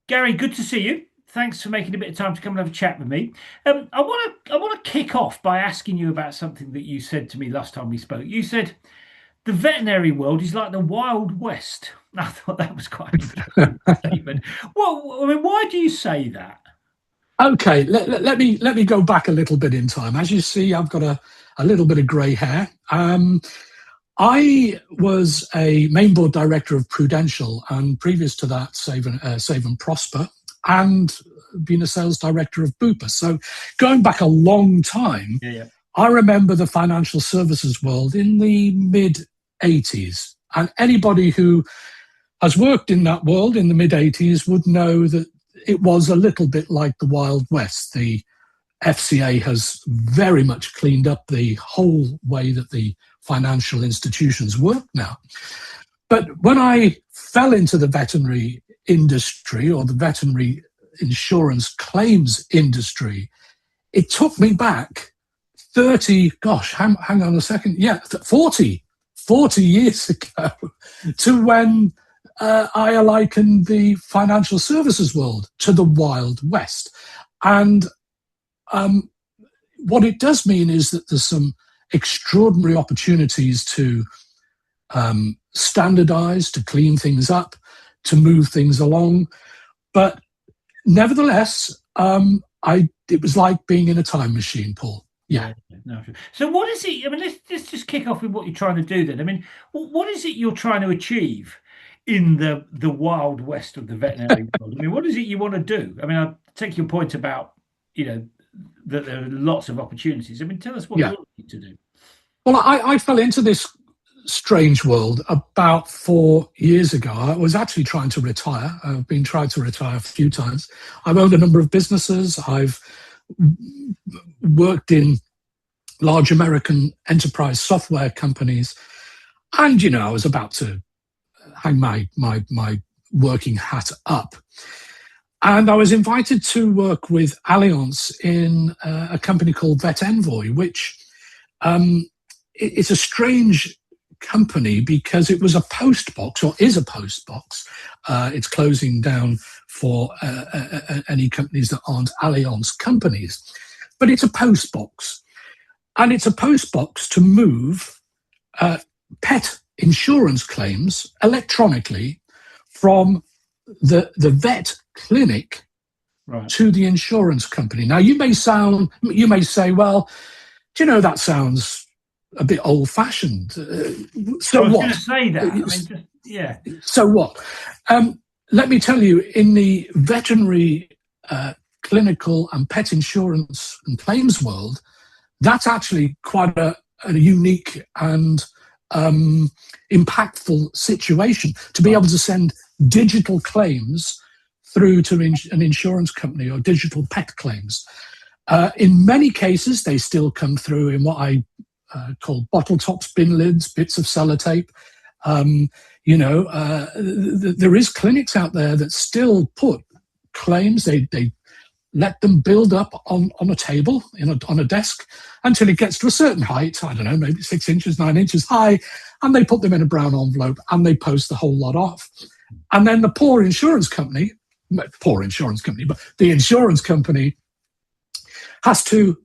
Gary, good to see you. Thanks for making a bit of time to come and have a chat with me. I want to kick off by asking you about something that you said to me last time we spoke. You said the veterinary world is like the Wild West. I thought that was quite an interesting statement. Well, I mean, why do you say that? Okay, let me go back a little bit in time. As you see, I've got a little bit of grey hair. I was a main board director of Prudential, and previous to that, Save and Prosper, and been a sales director of Bupa. So going back a long time, Yeah, yeah. I remember the financial services world in the mid 80s. And anybody who has worked in that world in the mid 80s would know that it was a little bit like the Wild West. The FCA has very much cleaned up the whole way that the financial institutions work now. But when I fell into the veterinary industry, or the veterinary insurance claims industry, it took me back 30, gosh, hang on a second. Yeah, 40 years ago to when I likened the financial services world to the Wild West. And what it does mean is that there's some extraordinary opportunities to standardize, to clean things up, to move things along. But nevertheless, it was like being in a time machine, Paul. Yeah. No, sure. So what is it? I mean, let's just kick off with what you're trying to do then. I mean, what is it you're trying to achieve in the Wild West of the veterinary world? I mean, what is it you want to do? I mean, I take your point about, you know, that there are lots of opportunities. I mean, tell us what Yeah. you're looking to do. Well, I fell into this strange world about 4 years ago. I was actually trying to retire. I've been trying to retire a few times. I've owned a number of businesses. I've worked in large American enterprise software companies. And, I was about to hang my working hat up. And I was invited to work with Allianz in a company called Vet Envoy, which it's a strange company because it was a post box, or is a post box. It's closing down for any companies that aren't Allianz companies. But it's a post box. And it's a post box to move pet insurance claims electronically from the vet clinic Right. to the insurance company. Now, you may say, well, that sounds a bit old-fashioned. So I was going what? to say that. I mean, just, yeah. So what? Let me tell you, in the veterinary clinical and pet insurance and claims world, that's actually quite a unique and impactful situation to be able to send digital claims through to an insurance company, or digital pet claims. In many cases, they still come through in what I call bottle tops, bin lids, bits of sellotape. There is clinics out there that still put claims. They let them build up on a table, on a desk, until it gets to a certain height, I don't know, maybe 6 inches, 9 inches high, and they put them in a brown envelope and they post the whole lot off. And then the the insurance company has to,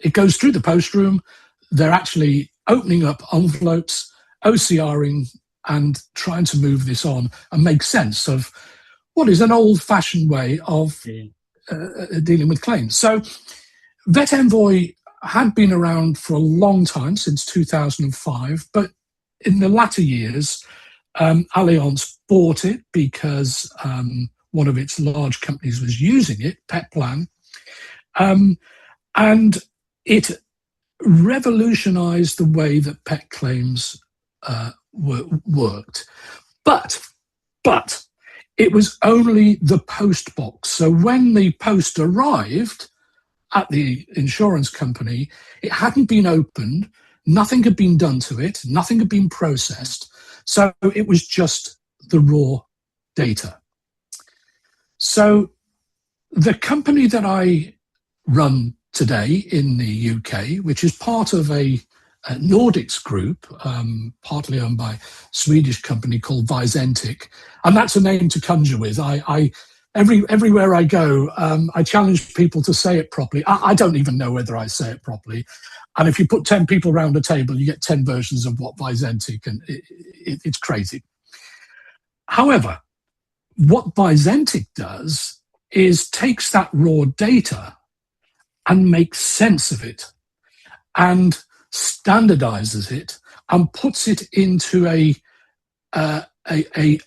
it goes through the post room. They're actually opening up envelopes, OCRing, and trying to move this on and make sense of what is an old-fashioned way of dealing with claims. So Vet Envoy had been around for a long time, since 2005, but in the latter years, Allianz bought it because one of its large companies was using it, Petplan, and it revolutionized the way that pet claims worked. But it was only the post box. So when the post arrived at the insurance company, it hadn't been opened, nothing had been done to it, nothing had been processed. So it was just the raw data. So the company that I run today in the UK, which is part of a Nordics group, partly owned by a Swedish company called Wisentic, and that's a name to conjure with. everywhere I go, I challenge people to say it properly. I don't even know whether I say it properly. And if you put 10 people around a table, you get 10 versions of what Wisentic, and it's crazy. However, what Wisentic does is takes that raw data and makes sense of it and standardizes it and puts it into a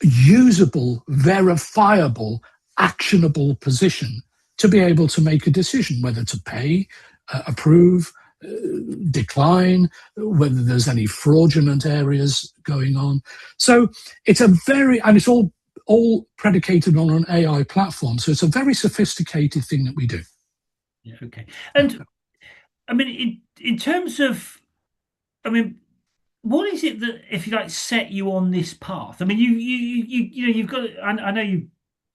usable, verifiable, actionable position to be able to make a decision whether to pay, approve, decline, whether there's any fraudulent areas going on. So it's and it's all predicated on an AI platform. So it's a very sophisticated thing that we do. Yeah, okay. And I mean, in terms of, I mean, what is it that, if you like, set you on this path? I mean, you've got. I know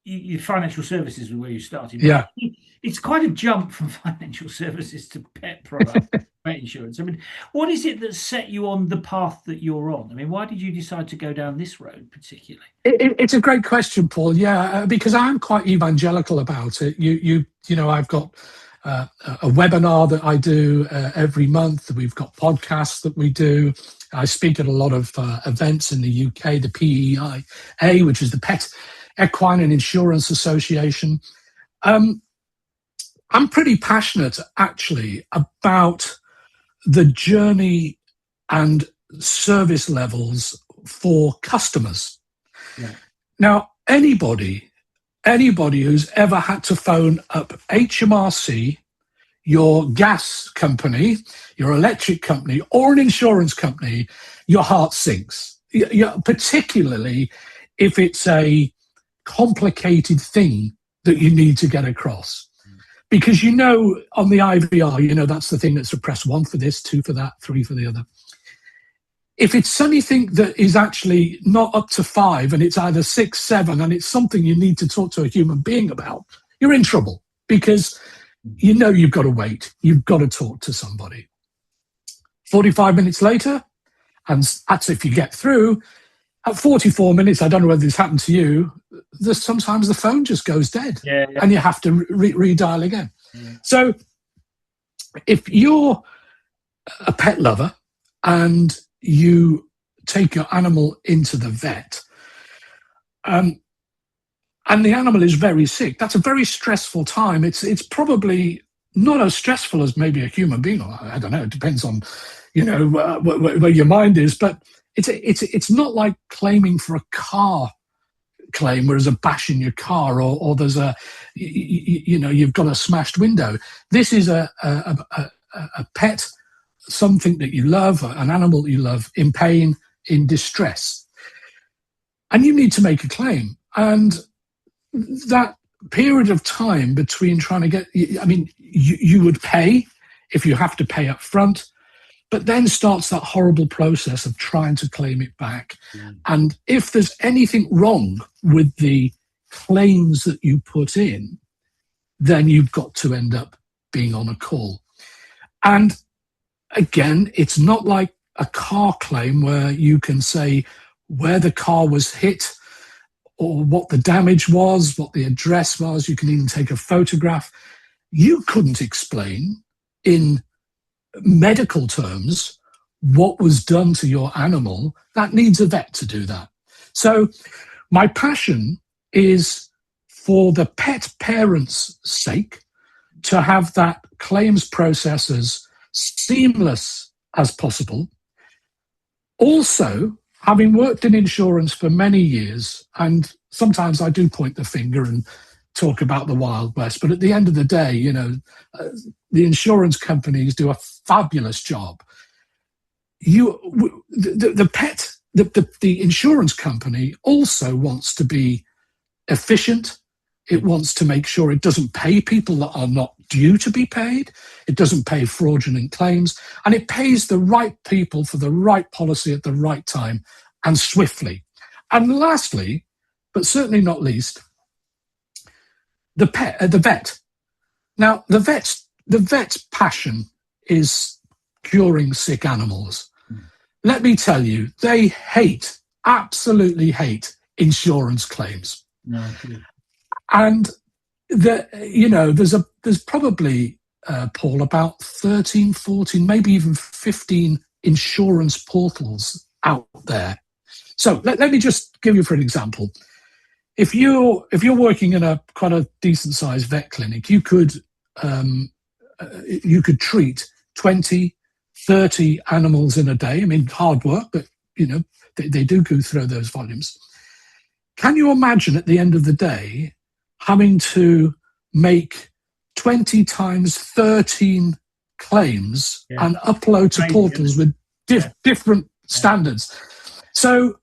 you financial services was where you started. Yeah, it's quite a jump from financial services to pet product, pet insurance. I mean, what is it that set you on the path that you're on? I mean, why did you decide to go down this road particularly? it's a great question, Paul. Yeah, because I'm quite evangelical about it. You know, I've got a webinar that I do every month. We've got podcasts that we do. I speak at a lot of events in the UK, the PEIA, which is the Pet Equine and Insurance Association. I'm pretty passionate, actually, about the journey and service levels for customers. Yeah. Now, anybody who's ever had to phone up HMRC, your gas company, your electric company, or an insurance company, your heart sinks. Particularly if it's a complicated thing that you need to get across. Because on the IVR, that's the thing that's a press 1 for this, 2 for that, 3 for the other. If it's anything that is actually not up to 5 and it's either 6, 7, and it's something you need to talk to a human being about, you're in trouble because you've got to wait. You've got to talk to somebody. 45 minutes later, and that's if you get through. At 44 minutes, I don't know whether this happened to you, sometimes the phone just goes dead. Yeah. And you have to redial again. Yeah. So if you're a pet lover and you take your animal into the vet, and the animal is very sick, that's a very stressful time. It's probably not as stressful as maybe a human being. I don't know. It depends on, where your mind is. But it's not like claiming for a car claim where there's a bash in your car or there's you've got a smashed window. This is a pet, something that you love, an animal that you love, in pain, in distress. And you need to make a claim. And that period of time between trying to get, you would pay if you have to pay up front, but then starts that horrible process of trying to claim it back. And if there's anything wrong with the claims that you put in, then you've got to end up being on a call. And again, it's not like a car claim where you can say where the car was hit or what the damage was, what the address was. You can even take a photograph. You couldn't explain in medical terms what was done to your animal. That needs a vet to do that. So my passion is for the pet parents' sake to have that claims process as seamless as possible. Also, having worked in insurance for many years, and sometimes I do point the finger and talk about the Wild West, but at the end of the day, the insurance companies do a fabulous job. The insurance company also wants to be efficient. It wants to make sure it doesn't pay people that are not due to be paid. It doesn't pay fraudulent claims, and it pays the right people for the right policy at the right time and swiftly. And lastly, but certainly not least, the vet. Now, the vet's passion is curing sick animals. Let me tell you, they absolutely hate insurance claims. No. And there's probably, Paul, about 13, 14, maybe even 15 insurance portals out there. So let me just give you for an example. If you're working in a quite a decent sized vet clinic, you could treat 20, 30 animals in a day. I mean, hard work, but they do go through those volumes. Can you imagine at the end of the day having to make 20 times 13 claims and upload to portals with different standards? So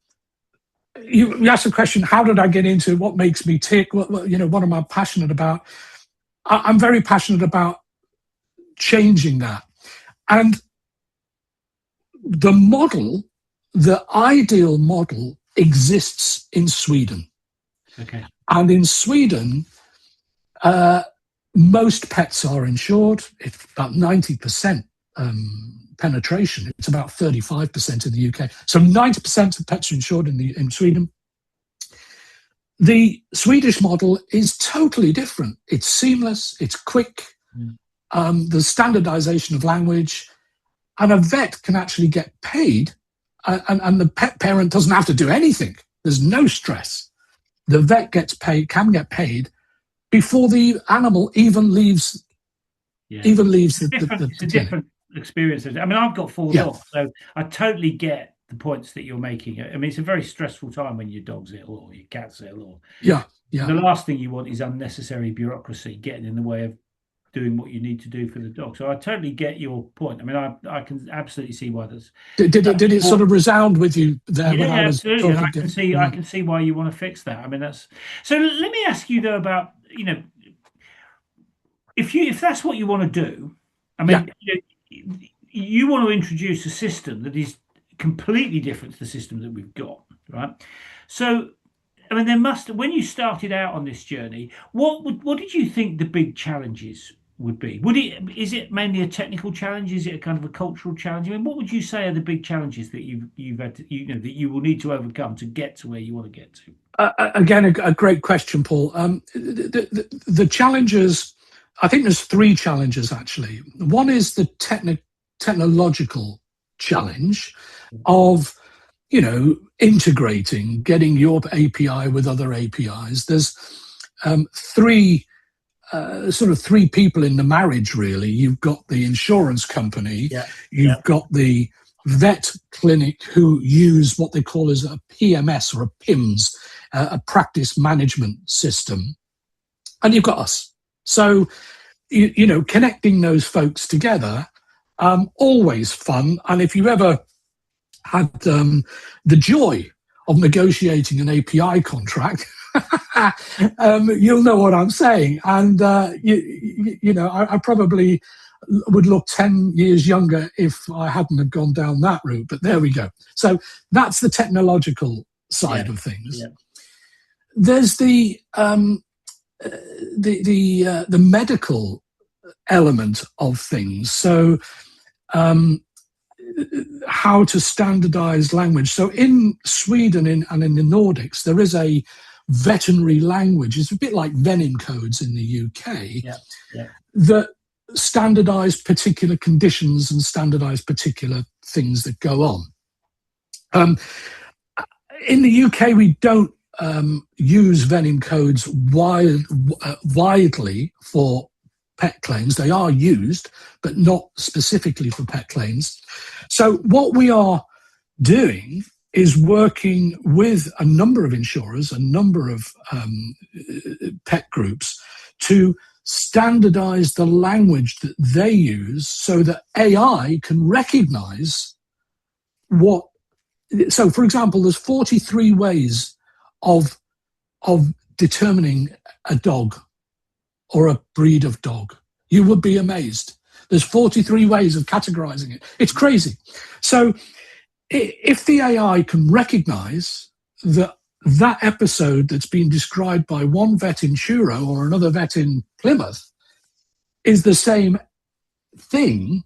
you asked the question, how did I get into what makes me tick? What am I passionate about? I'm very passionate about changing that. And the ideal model exists in Sweden. Okay. And in Sweden, most pets are insured. It's about 90% penetration. It's about 35% in the UK. So 90% of pets are insured in Sweden. The Swedish model is totally different. It's seamless. It's quick. There's standardization of language. And a vet can actually get paid, and the pet parent doesn't have to do anything. There's no stress. The vet can get paid before the animal even leaves. It's a different experience. I mean, I've got 4 dogs, so I totally get the points that you're making. I mean, it's a very stressful time when your dog's ill or your cat's ill. The last thing you want is unnecessary bureaucracy getting in the way of doing what you need to do for the dog. So I totally get your point. I mean, I can absolutely see why there's. Did it sort of resound with you there? Yeah, absolutely. I can see why you want to fix that. I mean, that's. So let me ask you though about if that's what you want to do. I mean, you want to introduce a system that is completely different to the system that we've got, right? So. I mean, there must. When you started out on this journey, what did you think the big challenges would be? Is it mainly a technical challenge? Is it a kind of a cultural challenge? I mean, what would you say are the big challenges that you've had to, that you will need to overcome to get to where you want to get to? Again, a great question, Paul. The challenges, I think there's 3 challenges actually. One is the technological challenge of integrating, getting your API with other APIs. There's 3 people in the marriage, really. You've got the insurance company, you've got the vet clinic who use what they call as a PMS or a PIMS, a practice management system, and you've got us. So, connecting those folks together, always fun. And if you ever had the joy of negotiating an API contract, you'll know what I'm saying. And I probably would look 10 years younger if I hadn't have gone down that route. But there we go. So that's the technological side of things. Yeah. There's the medical element of things. So. How to standardize language. So in Sweden and in the Nordics, there is a veterinary language. It's a bit like venin codes in the UK that standardize particular conditions and standardize particular things that go on. In the UK, we don't use venin codes widely for pet claims. They are used, but not specifically for pet claims. So what we are doing is working with a number of insurers, a number of pet groups to standardize the language that they use so that AI can recognize what. So, for example, there's 43 ways of determining a dog or a breed of dog. You would be amazed. There's 43 ways of categorizing it. It's crazy. So if the AI can recognize that episode that's been described by one vet in Truro or another vet in Plymouth is the same thing,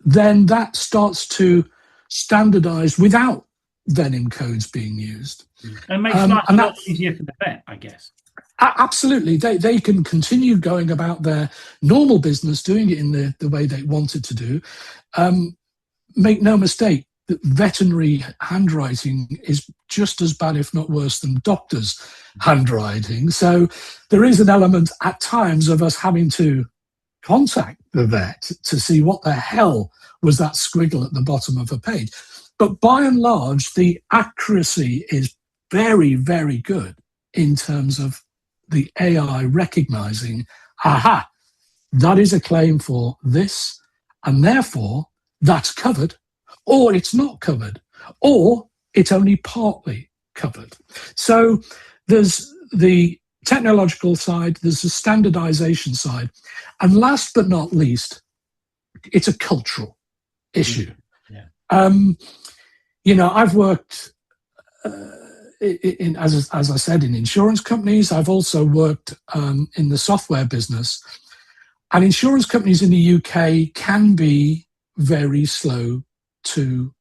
then that starts to standardize without venin codes being used. And it makes life a lot easier for the vet, I guess. Absolutely. They can continue going about their normal business, doing it in the way they wanted to do. Make no mistake that veterinary handwriting is just as bad, if not worse, than doctors' handwriting. So there is an element at times of us having to contact the vet to see what the hell was that squiggle at the bottom of a page. But by and large, the accuracy is very, very good in terms of the AI recognizing, aha, that is a claim for this, and therefore that's covered, or it's not covered, or it's only partly covered. So there's the technological side, there's the standardization side, and last but not least, it's a cultural issue. Yeah. I've worked as I said, in insurance companies. I've also worked in the software business, and insurance companies in the UK can be very slow to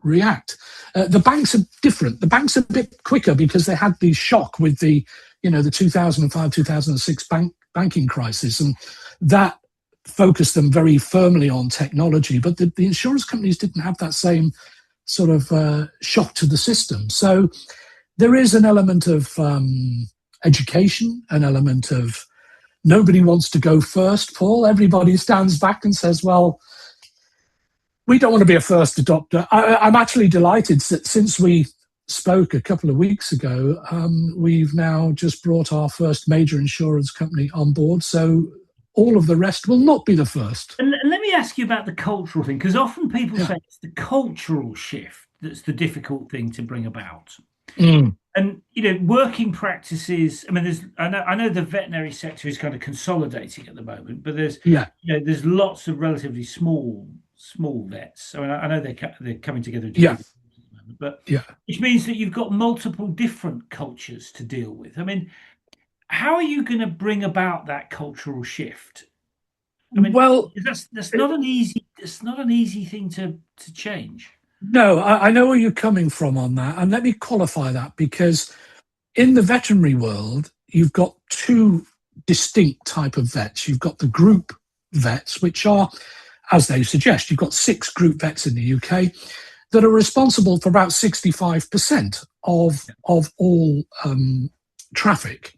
react. The banks are different. The banks are a bit quicker because they had the shock with the 2005-2006 banking crisis, and that focused them very firmly on technology. But the insurance companies didn't have that same sort of shock to the system. So there is an element of education, an element of nobody wants to go first, Paul. Everybody stands back and says, well, we don't want to be a first adopter. I'm actually delighted that since we spoke a couple of weeks ago, we've now just brought our first major insurance company on board. So all of the rest will not be the first. And let me ask you about the cultural thing, because often people say it's the cultural shift that's the difficult thing to bring about. And working practices. I mean, I know the veterinary sector is kind of consolidating at the moment, but there's there's lots of relatively small vets. I mean, I know they're coming together. But which means that you've got multiple different cultures to deal with. I mean, how are you going to bring about that cultural shift? I mean, well, that's not an easy. It's not an easy thing to change. No, I know where you're coming from on that, and let me qualify that, because in the veterinary world, you've got two distinct type of vets. You've got the group vets, which are, as they suggest, you've got 6 group vets in the UK that are responsible for about 65% of all traffic.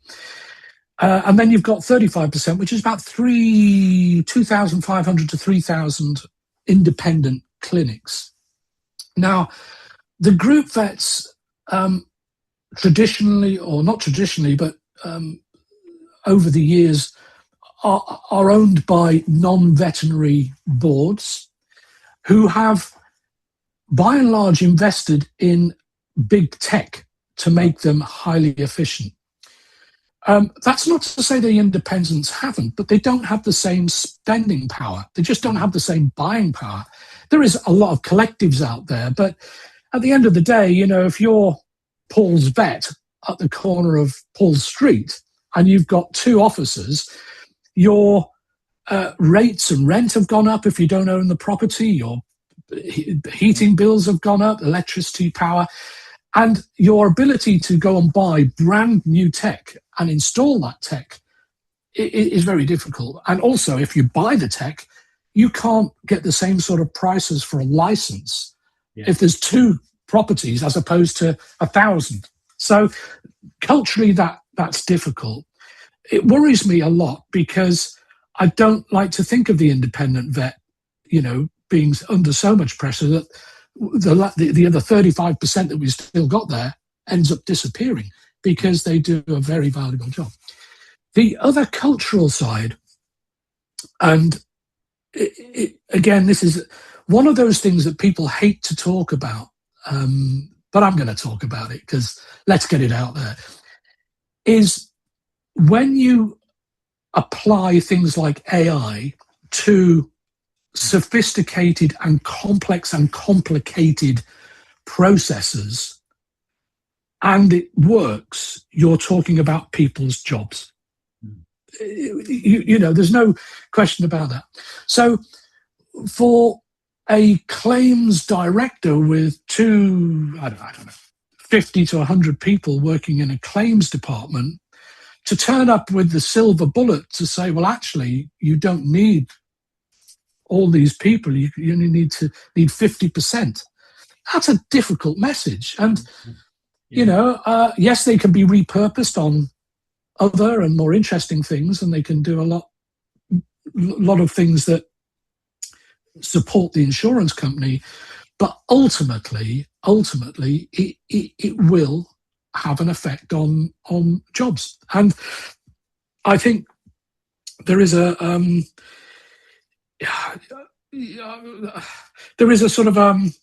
And then you've got 35%, which is about 2,500 to 3,000 independent clinics. Now, the group vets, traditionally, or not traditionally, but over the years, are owned by non-veterinary boards who have, by and large, invested in big tech to make them highly efficient. That's not to say the independents haven't, but they don't have the same spending power. They just don't have the same buying power. There is a lot of collectives out there, but at the end of the day, if you're Paul's vet at the corner of Paul Street and you've got 2 offices, your rates and rent have gone up if you don't own the property, your heating bills have gone up, electricity, power, and your ability to go and buy brand new tech and install that tech is very difficult. And also, if you buy the tech, you can't get the same sort of prices for a license if there's 2 properties as opposed to 1,000. So culturally, that's difficult. It worries me a lot because I don't like to think of the independent vet, being under so much pressure that the other 35% that we've still got there ends up disappearing because they do a very valuable job. The other cultural side, and again, this is one of those things that people hate to talk about, but I'm going to talk about it because let's get it out there, is when you apply things like AI to sophisticated and complex and complicated processes and it works, you're talking about people's jobs. There's no question about that. So for a claims director with 50 to 100 people working in a claims department, to turn up with the silver bullet to say, well, actually, you don't need all these people. You only need 50%. That's a difficult message. And, yes, they can be repurposed on other and more interesting things, and they can do a lot of things that support the insurance company. But ultimately, it will have an effect on jobs. And I think there is a sort of an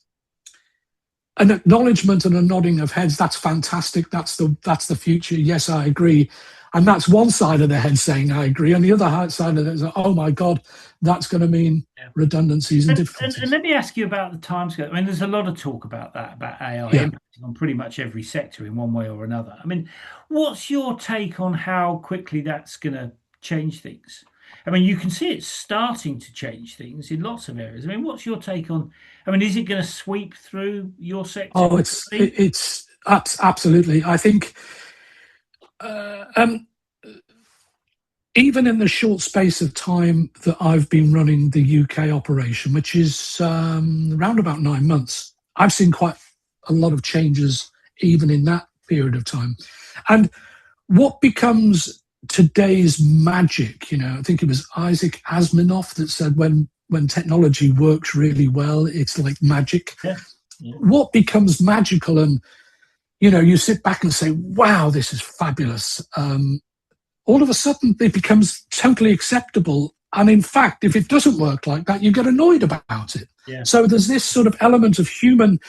acknowledgement and a nodding of heads. That's fantastic. That's the future. Yes, I agree. And that's one side of the head saying I agree. On the other side of it is, oh my God, that's going to mean redundancies and difficulties. And let me ask you about the timescale. I mean, there's a lot of talk about that, about AI impacting on pretty much every sector in one way or another. I mean, what's your take on how quickly that's going to change things? I mean, you can see it's starting to change things in lots of areas. I mean, what's your take on? I mean, is it going to sweep through your sector? Oh, it's absolutely. I think even in the short space of time that I've been running the UK operation, which is around about 9 months, I've seen quite a lot of changes even in that period of time. And what becomes today's magic, I think it was Isaac Asimov that said when technology works really well, it's like magic. Yeah. What becomes magical, and you sit back and say, wow, this is fabulous. All of a sudden it becomes totally acceptable. And in fact, if it doesn't work like that, you get annoyed about it. Yeah. So there's this sort of element of human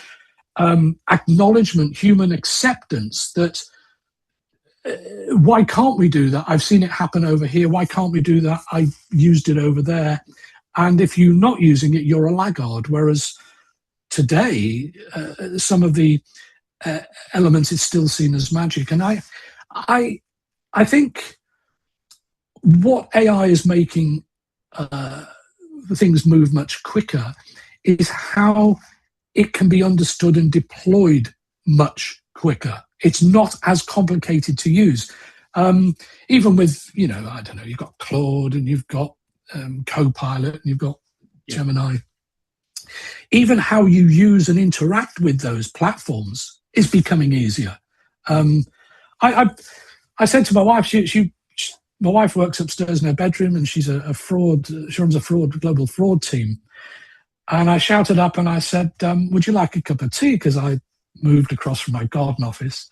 acknowledgement, human acceptance that why can't we do that? I've seen it happen over here. Why can't we do that? I used it over there. And if you're not using it, you're a laggard. Whereas today, some of the elements is still seen as magic. And I think what AI is making things move much quicker is how it can be understood and deployed much quicker. It's not as complicated to use. Even with, I don't know, you've got Claude and you've got Copilot and you've got Gemini. Even how you use and interact with those platforms is becoming easier. I said to my wife, my wife works upstairs in her bedroom, and she's a fraud. She runs a global fraud team. And I shouted up and I said, "Would you like a cup of tea?" Because I moved across from my garden office,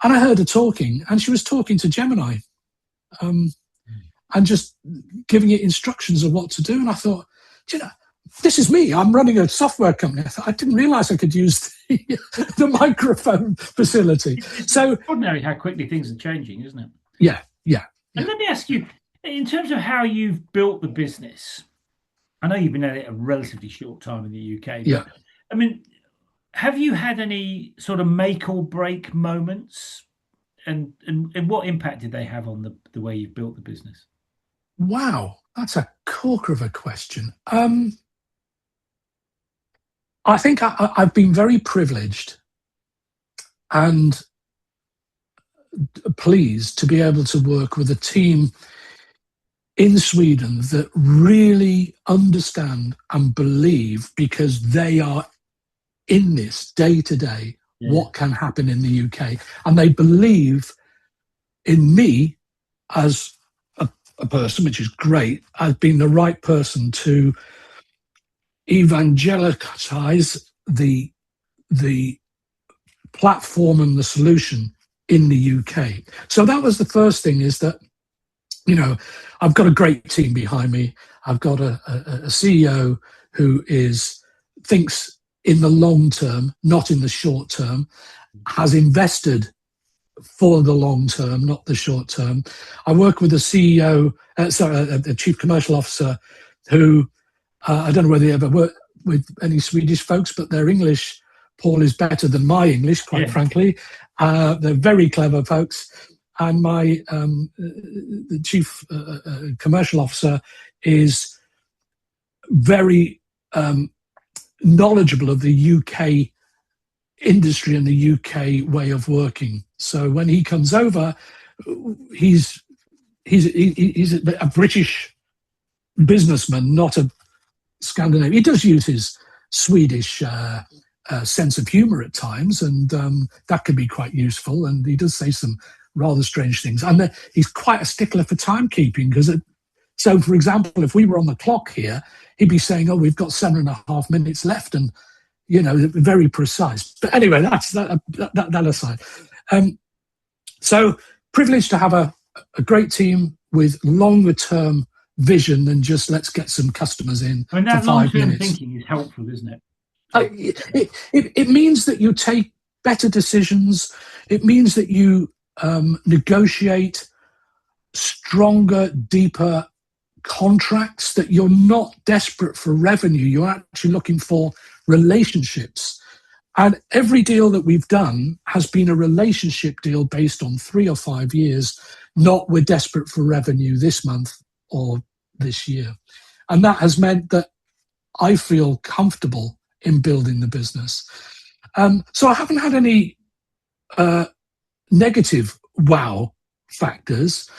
and I heard her talking, and she was talking to Gemini, and just giving it instructions of what to do. And I thought, this is me. I'm running a software company. I didn't realize I could use the microphone facility. It's so extraordinary how quickly things are changing, isn't it? Yeah. And let me ask you, in terms of how you've built the business, I know you've been at it a relatively short time in the UK, but I mean, have you had any sort of make or break moments, and what impact did they have on the way you've built the business? Wow, that's a corker of a question. I think I've been very privileged and pleased to be able to work with a team in Sweden that really understand and believe, because they are in this day to day, what can happen in the UK. And they believe in me as a person, which is great, as being the right person to evangelize the platform and the solution in the UK. So that was the first thing, is that, I've got a great team behind me. I've got a CEO who thinks in the long term, not in the short term, has invested for the long term, not the short term. I work with a CEO, a chief commercial officer, who I don't know whether you ever work with any Swedish folks, but their English, Paul, is better than my English, quite frankly. They're very clever folks. And my the chief commercial officer is very knowledgeable of the UK industry and the UK way of working. So when he comes over, he's he's a British businessman, not a Scandinavian. He does use his Swedish sense of humour at times, and that can be quite useful. And he does say some rather strange things. And he's quite a stickler for timekeeping, because so, for example, if we were on the clock here, he'd be saying, "Oh, we've got 7.5 minutes left," and very precise. But anyway, that's that aside. So privileged to have a great team with longer term vision than just let's get some customers in I mean, for that 5 minutes. long-term thinking is helpful, isn't it? It means that you take better decisions. It means that you negotiate stronger, deeper contracts, that you're not desperate for revenue. You're actually looking for relationships. And every deal that we've done has been a relationship deal based on 3 or 5 years, not we're desperate for revenue this month or this year. And that has meant that I feel comfortable in building the business. So I haven't had any negative wow factors.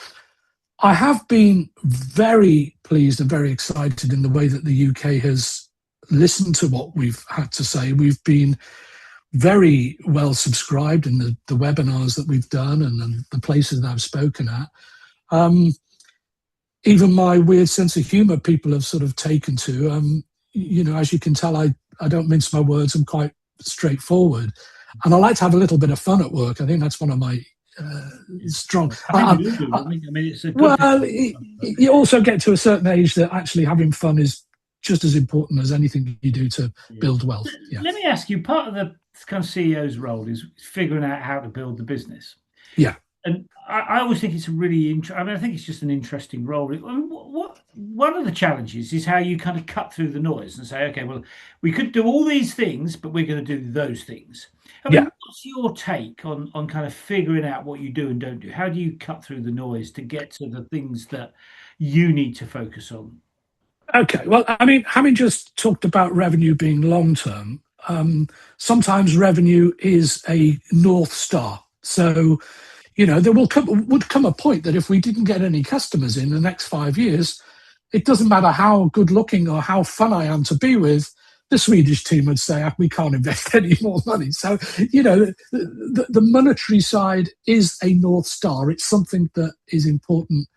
I have been very pleased and very excited in the way that the UK has listened to what we've had to say. We've been very well subscribed in the webinars that we've done and the places that I've spoken at. Even my weird sense of humour, people have sort of taken to. As you can tell, I don't mince my words. I'm quite straightforward. And I like to have a little bit of fun at work. I think that's one of my strong. I think you do. I mean, it's a good Well, thing. you also get to a certain age that actually having fun is just as important as anything you do to build wealth. Yeah. Let me ask you, part of the kind of CEO's role is figuring out how to build the business. Yeah. And I always think it's a really interesting. I mean, I think it's just an interesting role. I mean, one of the challenges is how you kind of cut through the noise and say, okay, well, we could do all these things, but we're going to do those things. I mean, what's your take on kind of figuring out what you do and don't do? How do you cut through the noise to get to the things that you need to focus on? Okay. Well, I mean, having just talked about revenue being long term, sometimes revenue is a North Star. So, there would come a point that if we didn't get any customers in the next 5 years, it doesn't matter how good looking or how fun I am to be with, the Swedish team would say, we can't invest any more money. So, the monetary side is a North Star. It's something that is important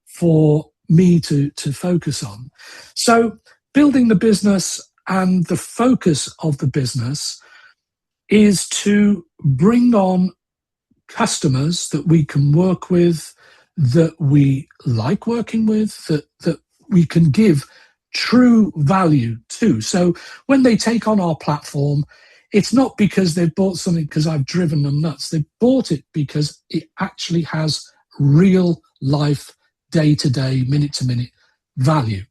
for me to focus on. So building the business and the focus of the business is to bring on customers that we can work with, that we like working with, that we can give true value to. So when they take on our platform, it's not because they've bought something because I've driven them nuts. They've bought it because it actually has real life, day-to-day, minute-to-minute value.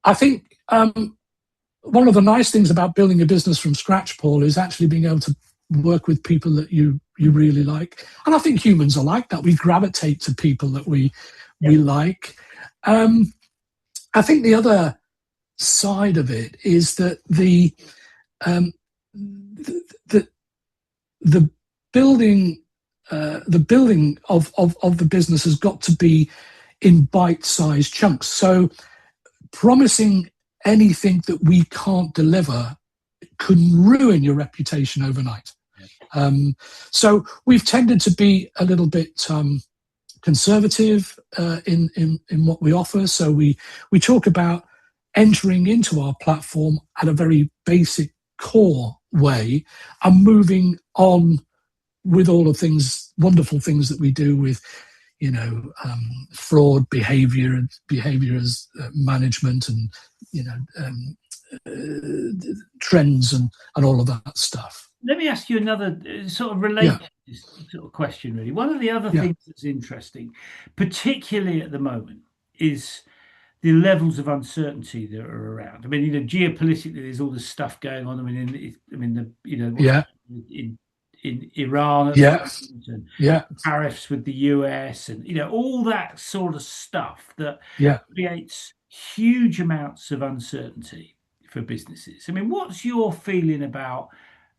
I think one of the nice things about building a business from scratch, Paul, is actually being able to work with people that you really like. And I think humans are like that. We gravitate to people that we like. I think the other side of it is that the building of the business has got to be in bite-sized chunks. So promising anything that we can't deliver can ruin your reputation overnight. So we've tended to be a little bit conservative in what we offer. So we talk about entering into our platform at a very basic core way and moving on with all the things, wonderful things that we do with, fraud behaviors management, and trends and all of that stuff. Let me ask you another sort of related sort of question, really. One of the other things that's interesting, particularly at the moment, is the levels of uncertainty that are around. I mean, geopolitically, there's all this stuff going on. In Iran, and tariffs with the US, and all that sort of stuff that creates huge amounts of uncertainty for businesses. I mean, what's your feeling about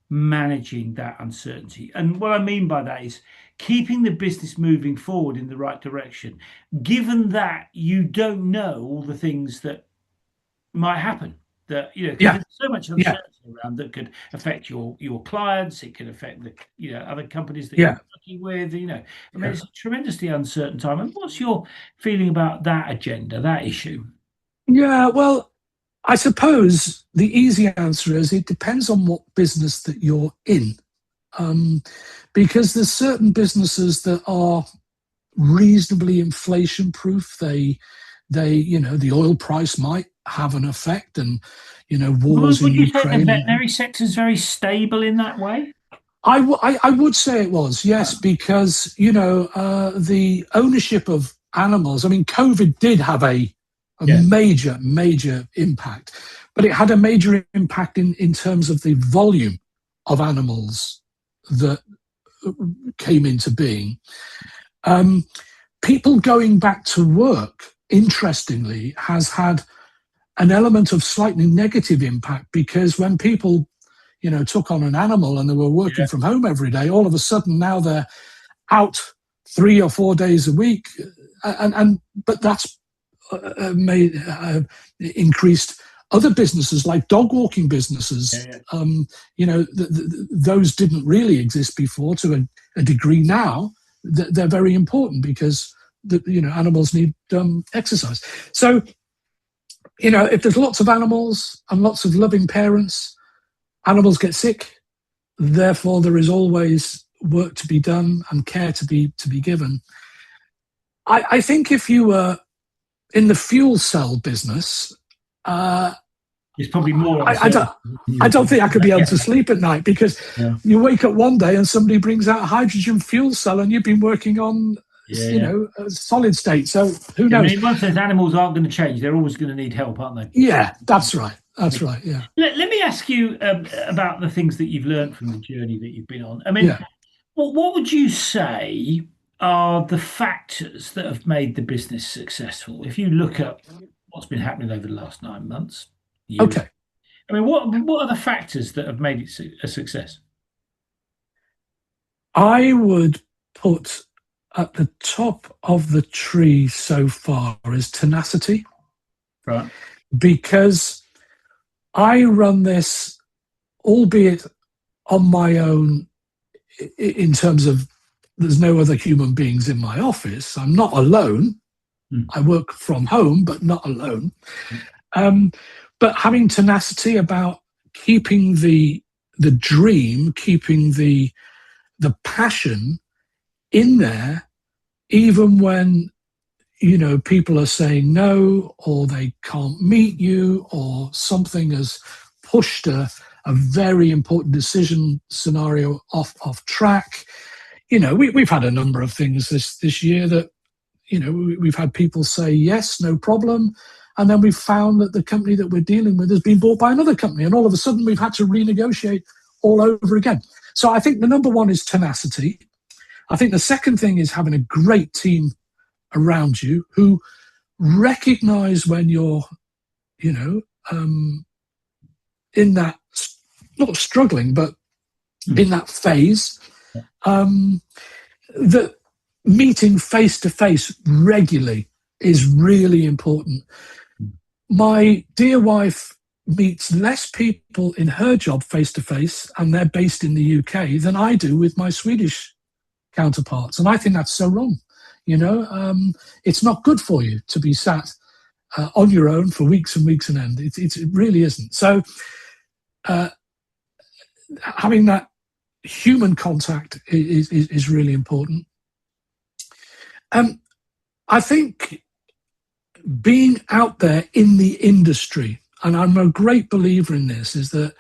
managing that uncertainty. And what I mean by that is keeping the business moving forward in the right direction, given that you don't know all the things that might happen. That, because Yeah, there's so much yeah, uncertainty around that could affect your clients. It could affect the other companies that you're yeah, working with. I mean, yeah. it's a tremendously uncertain time. And what's your feeling about that agenda, that issue? Yeah, well, I suppose the easy answer is it depends on what business that you're in. Um, because there's certain businesses that are reasonably inflation proof. The oil price might have an effect, and wars in Would you say the Ukraine. And veterinary sector is very stable in that way? I would say it was, yes, Right. because the ownership of animals. I mean, COVID did have a Yeah. major impact, but it had a major impact in terms of the volume of animals that came into being. Um, People going back to work, interestingly, has had an element of slightly negative impact, because when people, took on an animal and they were working Yeah. from home every day, all of a sudden now they're out 3 or 4 days a week, and but that's made increased other businesses like dog walking businesses. Yeah. Those didn't really exist before to a degree. Now they're very important because animals need exercise. So if there's lots of animals and lots of loving parents, animals get sick. Therefore, there is always work to be done and care to be given. I think if you were in the fuel cell business, uh, It's probably more I, I don't. uncertain. I don't think I could be able Yeah. to sleep at night, because Yeah. you wake up one day and somebody brings out a hydrogen fuel cell and you've been working on, Yeah. a solid state. So who I knows? mean, once those animals aren't going to change, they're always going to need help, aren't they? Yeah, that's right. That's right. Yeah, Let me ask you about the things that you've learned from the journey that you've been on. I mean, yeah. what would you say are the factors that have made the business successful? If you look at what's been happening over the last 9 months, year, Okay. I mean, what are the factors that have made it a success? I would put at the top of the tree so far is tenacity, Right. because I run this, albeit on my own, in terms of there's no other human beings in my office. I'm not alone. Mm. I work from home, but not alone. Um, but having tenacity about keeping the dream, keeping the passion in there, even when people are saying no, or they can't meet you, or something has pushed a very important decision scenario off track. We've had a number of things this year that we've had people say yes, no problem, and then we've found that the company that we're dealing with has been bought by another company, and all of a sudden we've had to renegotiate all over again. So I think the number one is tenacity. I think the second thing is having a great team around you who recognize when you're, you know, in that, not struggling, but in that phase, that meeting face to face regularly is really important. My dear wife meets less people in her job face to face, and they're based in the UK, than I do with my Swedish counterparts. And I think that's so wrong. It's not good for you to be sat on your own for weeks and weeks on end. It really isn't. So having that human contact is really important. I think being out there in the industry, and I'm a great believer in this, is that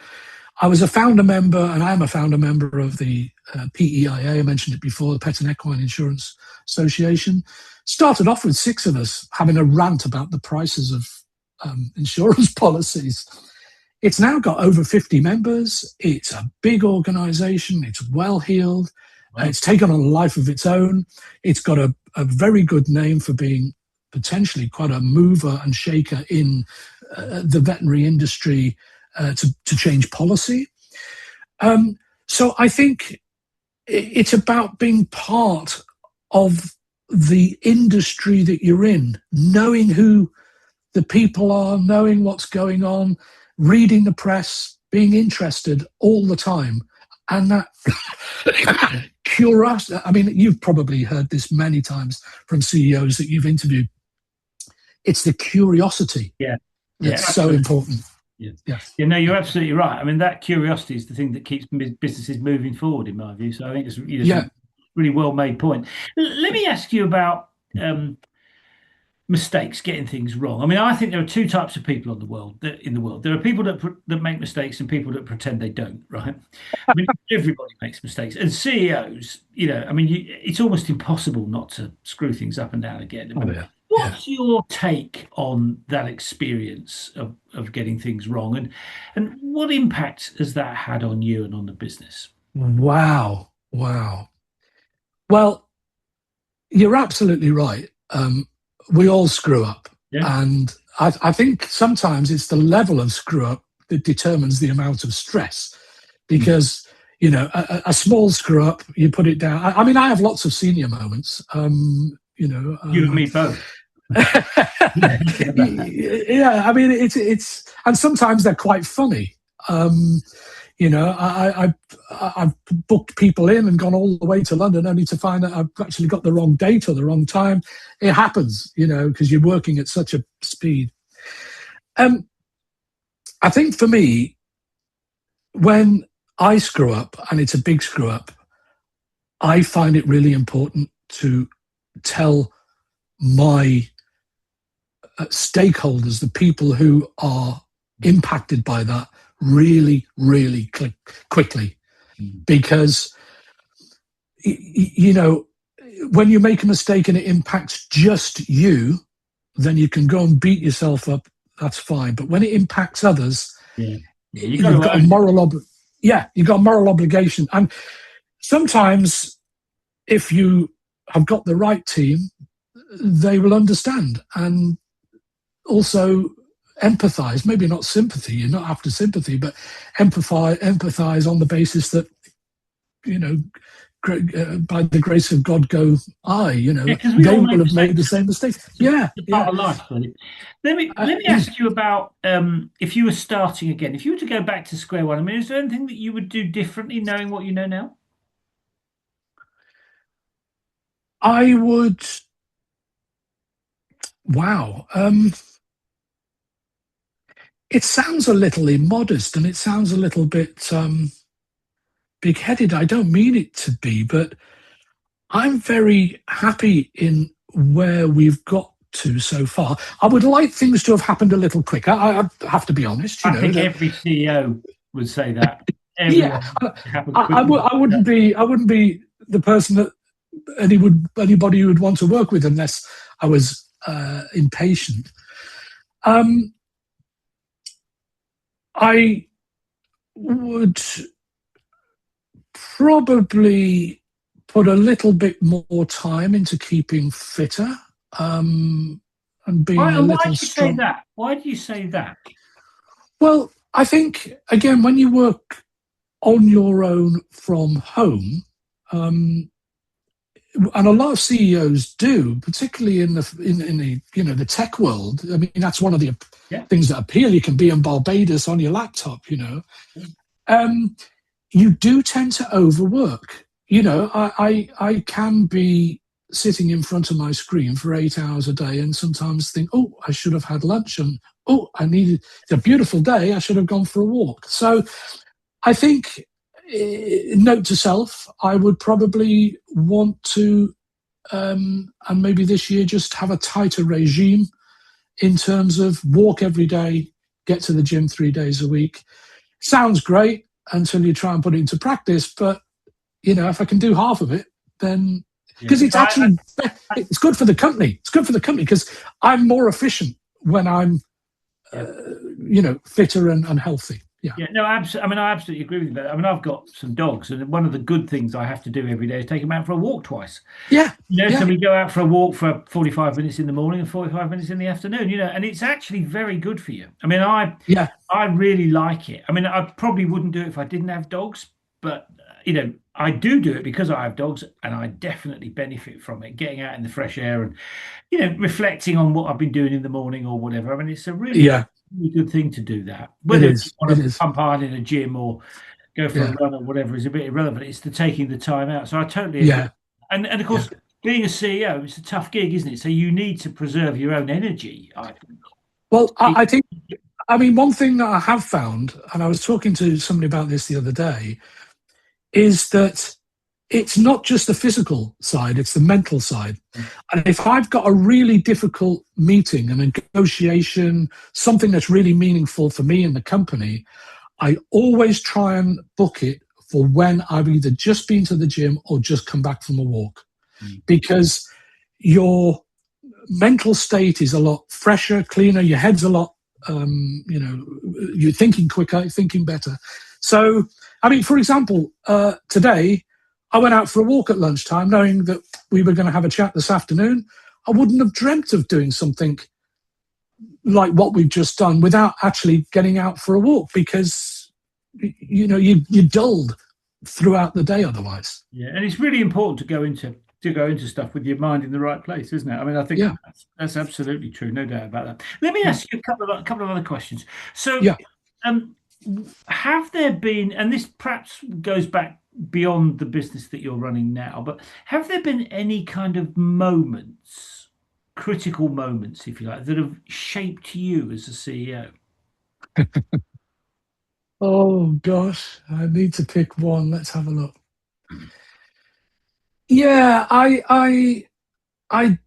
I was a founder member, and I am a founder member of the PEIA. I mentioned it before, the Pet and Equine Insurance Association. Started off with 6 of us having a rant about the prices of insurance policies. It's now got over 50 members. It's a big organisation. It's well-heeled. Wow. It's taken on a life of its own. It's got a very good name for being potentially quite a mover and shaker in the veterinary industry to change policy. So I think it's about being part of the industry that you're in, knowing who the people are, knowing what's going on, reading the press, being interested all the time. And that curiosity, I mean, you've probably heard this many times from CEOs that you've interviewed. It's the curiosity that's so important. No, you're absolutely right. I mean, that curiosity is the thing that keeps businesses moving forward, in my view. So I think it's a really well made point. Let me ask you about mistakes, getting things wrong. I mean, I think there are two types of people in the world. There are people that make mistakes and people that pretend they don't. Right? I mean, everybody makes mistakes, and CEOs. I mean, it's almost impossible not to screw things up and down again. I mean, what's your take on that experience of getting things wrong, and what impact has that had on you and on the business? Wow. Well, you're absolutely right. We all screw up. And I think sometimes it's the level of screw up that determines the amount of stress. Because, a small screw up, you put it down. I mean, I have lots of senior moments. You and me both. Yeah, I mean, it's and sometimes they're quite funny. I've booked people in and gone all the way to London only to find that I've actually got the wrong date or the wrong time. It happens, because you're working at such a speed. I think for me, when I screw up, and it's a big screw up, I find it really important to tell my stakeholders, the people who are impacted by that, really, really quickly. Because, when you make a mistake and it impacts just you, then you can go and beat yourself up. That's fine. But when it impacts others, you've got a moral obligation. And sometimes, if you have got the right team, they will understand and also empathize. Maybe not sympathy. You're not after sympathy, but empathize on the basis that, by the grace of God go I. They will have made the same mistakes. Part of life. Really. Let me ask you about if you were starting again, if you were to go back to square one. I mean, is there anything that you would do differently, knowing what you know now? I would. Wow. It sounds a little immodest and it sounds a little bit big-headed. I don't mean it to be, but I'm very happy in where we've got to so far. I would like things to have happened a little quicker. I have to be honest. I think every CEO would say that. I wouldn't be the person that anybody would want to work with unless I was impatient. I would probably put a little bit more time into keeping fitter and being a little strong. Why do you say that? Well, I think, again, when you work on your own from home, and a lot of CEOs do, particularly in the tech world. I mean, that's one of the things that appeal. You can be in Barbados on your laptop. You do tend to overwork. I can be sitting in front of my screen for 8 hours a day and sometimes think, oh, I should have had lunch, and oh, it's a beautiful day, I should have gone for a walk. So I think, note to self, I would probably want to, and maybe this year, just have a tighter regime in terms of walk every day, get to the gym 3 days a week. Sounds great until you try and put it into practice, but if I can do half of it, then because it's actually it's good for the company. It's good for the company because I'm more efficient when I'm fitter and healthy. Yeah. Yeah, no, absolutely. I mean, I absolutely agree with you there. I mean, I've got some dogs, and one of the good things I have to do every day is take them out for a walk twice. Yeah. So Yeah. we go out for a walk for 45 minutes in the morning and 45 minutes in the afternoon, and it's actually very good for you. I mean, Yeah. I really like it. I mean, I probably wouldn't do it if I didn't have dogs, but I do it because I have dogs, and I definitely benefit from it, getting out in the fresh air and reflecting on what I've been doing in the morning or whatever. I mean, it's a really, Yeah. really good thing to do that. It Whether you is. want It to is. pump hard in a gym or go for a Yeah. run or whatever is a bit irrelevant. It's the taking the time out. So I totally agree. Yeah. And of Yeah. course, being a CEO, it's a tough gig, isn't it? So you need to preserve your own energy, I think. Well, It- I think, I mean, one thing that I have found, and I was talking to somebody about this the other day, is that it's not just the physical side, it's the mental side. And if I've got a really difficult meeting, a negotiation, something that's really meaningful for me and the company, I always try and book it for when I've either just been to the gym or just come back from a walk, Mm. because your mental state is a lot fresher, cleaner, your head's a lot, you're thinking quicker, thinking better. So, I mean, for example, today I went out for a walk at lunchtime knowing that we were going to have a chat this afternoon. I wouldn't have dreamt of doing something like what we've just done without actually getting out for a walk, because you're dulled throughout the day otherwise. Yeah, and it's really important to go into stuff with your mind in the right place, isn't it? I mean, I think Yeah, that's absolutely true, no doubt about that. Let me yeah, ask you a couple of other questions. So, yeah. um, have there been, and this perhaps goes back beyond the business that you're running now, but have there been any kind of moments, critical moments, if you like, that have shaped you as a CEO? Oh gosh, I need to pick one. Let's have a look. Yeah, I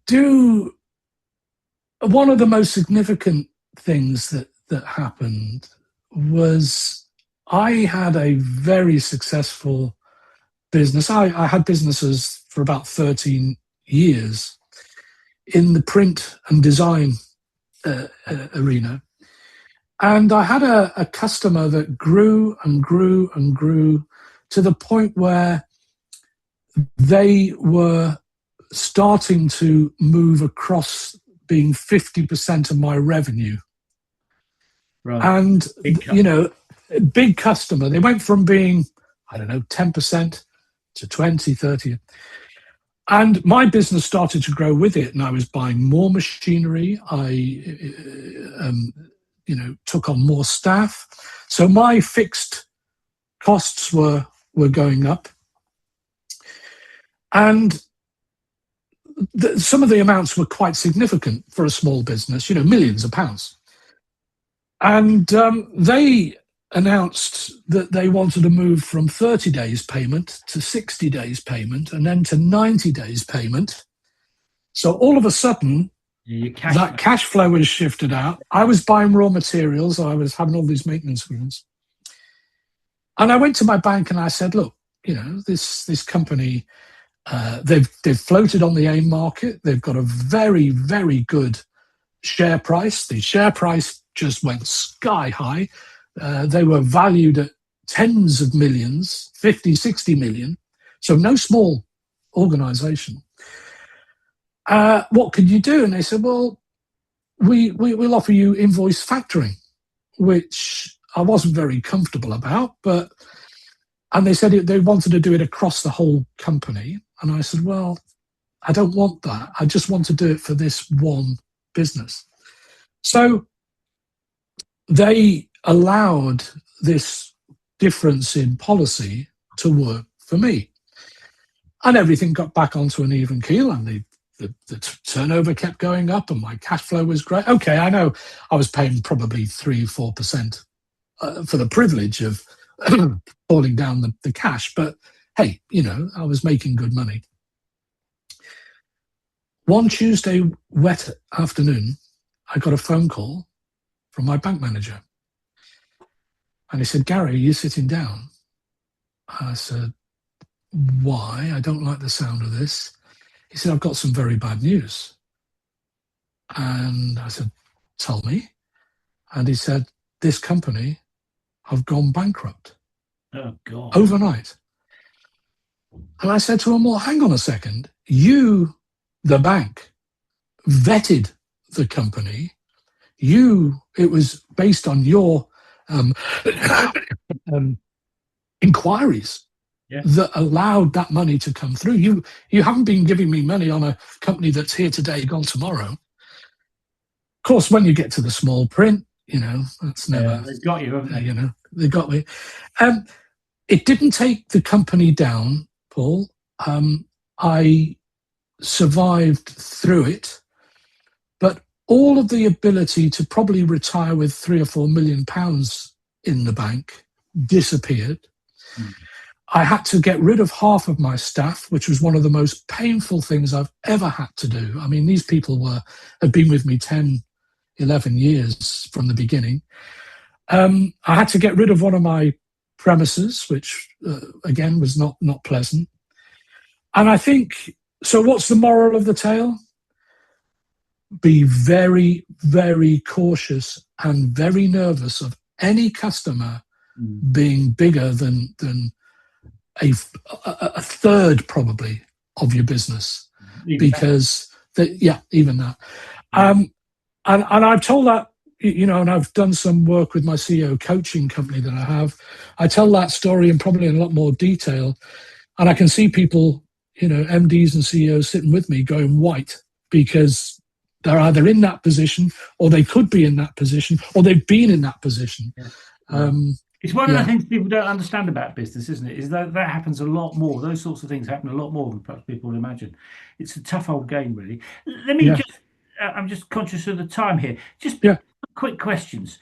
do. One of the most significant things that happened was I had a very successful business. I had businesses for about 13 years in the print and design arena. And I had a customer that grew and grew and grew to the point where they were starting to move across being 50% of my revenue. Right. And, Big cut. you know, big customer, they went from being, I don't know, 10% to 20, 30. And my business started to grow with it. And I was buying more machinery. Took on more staff. So my fixed costs were going up. And some of the amounts were quite significant for a small business, millions of pounds. And they announced that they wanted to move from 30 days payment to 60 days payment and then to 90 days payment. So all of a sudden, Yeah, your cash that flow. cash flow was shifted out. I was buying raw materials. I was having all these maintenance agreements. And I went to my bank and I said, look, this company, they've floated on the AIM market. They've got a very, very good share price. The share price just went sky high. They were valued at tens of millions, 50, 60 million. So no small organization. What could you do? And they said, well, we'll offer you invoice factoring, which I wasn't very comfortable about. And they said they wanted to do it across the whole company. And I said, well, I don't want that. I just want to do it for this one business. So they allowed this difference in policy to work for me. And everything got back onto an even keel, and the turnover kept going up and my cash flow was great. Okay, I know I was paying probably 3-4% for the privilege of falling down the cash, but hey, I was making good money. One Tuesday wet afternoon, I got a phone call from my bank manager. And he said, Gary, are you sitting down? I said, why? I don't like the sound of this. He said, I've got some very bad news. And I said, tell me. And he said, this company have gone bankrupt Oh, God. overnight. And I said to him, well, hang on a second. You, the bank, vetted the company. It was based on your um, um, inquiries Yeah. that allowed that money to come through. You haven't been giving me money on a company that's here today, gone tomorrow. Of course, when you get to the small print, that's never, They've got you, haven't they? they got me. It didn't take the company down, Paul. I survived through it, but all of the ability to probably retire with £3 or £4 million in the bank disappeared. Mm. I had to get rid of half of my staff, which was one of the most painful things I've ever had to do. I mean, these people had been with me 10, 11 years from the beginning. I had to get rid of one of my premises, which again was not pleasant. And I think, so what's the moral of the tale? Be very, very cautious and very nervous of any customer being bigger than a third probably of your business, because even that. And I've told that, and I've done some work with my CEO coaching company that I have. I tell that story and probably in a lot more detail, and I can see people, MDs and CEOs sitting with me going white, because they're either in that position, or they could be in that position, or they've been in that position. Yeah. It's one of the things people don't understand about business, isn't it? Is that happens a lot more. Those sorts of things happen a lot more than perhaps people imagine. It's a tough old game, really. Let me I'm just conscious of the time here. Just quick questions.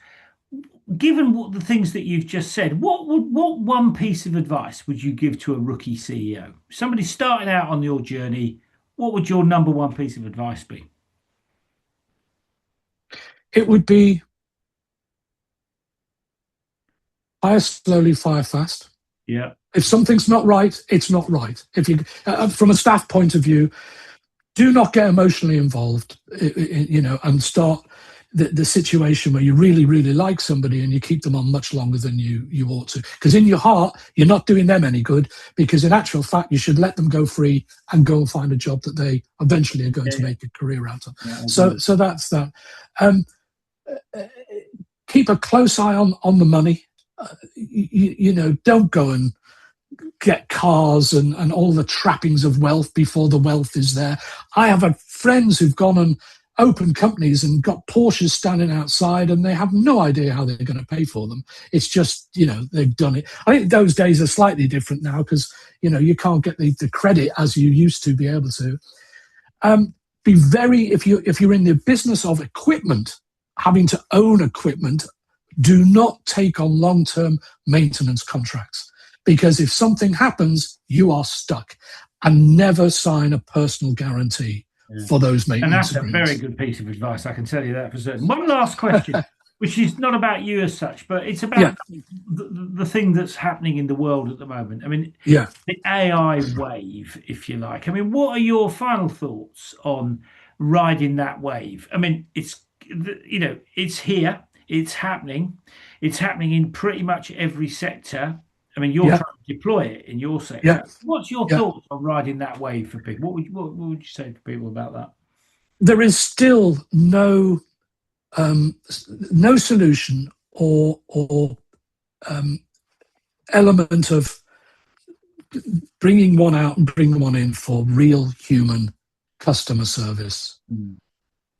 Given what the things that you've just said, what one piece of advice would you give to a rookie CEO? Somebody starting out on your journey, what would your number one piece of advice be? It would be hire slowly, fire fast. Yeah. If something's not right, it's not right. If you, from a staff point of view, do not get emotionally involved, and start the situation where you really, really like somebody and you keep them on much longer than you ought to. Because in your heart, you're not doing them any good, because in actual fact, you should let them go free and go and find a job that they eventually are going to make a career out of. So that's that. Keep a close eye on the money. Don't go and get cars and all the trappings of wealth before the wealth is there. I have had friends who've gone and opened companies and got Porsches standing outside, and they have no idea how they're going to pay for them. It's just, they've done it. I think those days are slightly different now, because, you can't get the credit as you used to be able to. Be very, if you're in the business of equipment, having to own equipment, do not take on long-term maintenance contracts, because if something happens, you are stuck. And never sign a personal guarantee for those maintenance agreements. And that's a very good piece of advice, I can tell you that for certain. One last question, which is not about you as such, but it's about the thing that's happening in the world at the moment. I mean, the AI wave, if you like. I mean, what are your final thoughts on riding that wave? I mean, it's here, it's happening in pretty much every sector. I mean, you're trying to deploy it in your sector. What's your thoughts on riding that wave for people? What would you say to people about that? There is still no solution or element of bringing one out and bringing one in for real human customer service.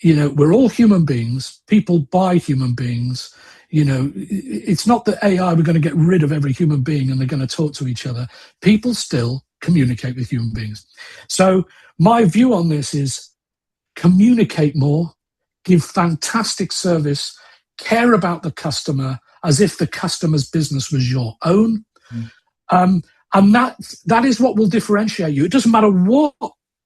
We're all human beings. People buy human beings. It's not that AI, we're going to get rid of every human being and they're going to talk to each other. People still communicate with human beings. So my view on this is communicate more, give fantastic service, care about the customer as if the customer's business was your own. And that is what will differentiate you. It doesn't matter what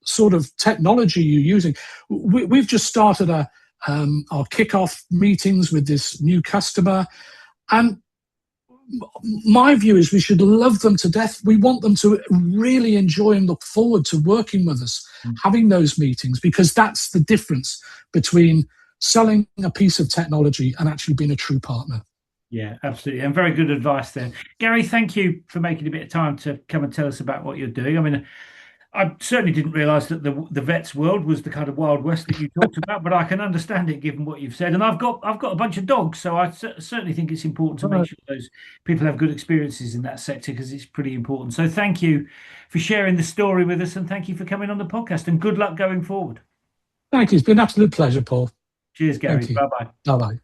sort of technology you're using. We've just started our kickoff meetings with this new customer, and my view is we should love them to death. We want them to really enjoy and look forward to working with us, having those meetings, because that's the difference between selling a piece of technology and actually being a true partner. Yeah, absolutely. And very good advice there. Gary, thank you for making a bit of time to come and tell us about what you're doing. I mean, I certainly didn't realise that the vets world was the kind of wild west that you talked about, but I can understand it given what you've said. And I've got a bunch of dogs, so I certainly think it's important to make Right. sure those people have good experiences in that sector because it's pretty important. So thank you for sharing the story with us, and thank you for coming on the podcast. And good luck going forward. Thank you. It's been an absolute pleasure, Paul. Cheers, Thank Gary. you. Bye bye. Bye bye.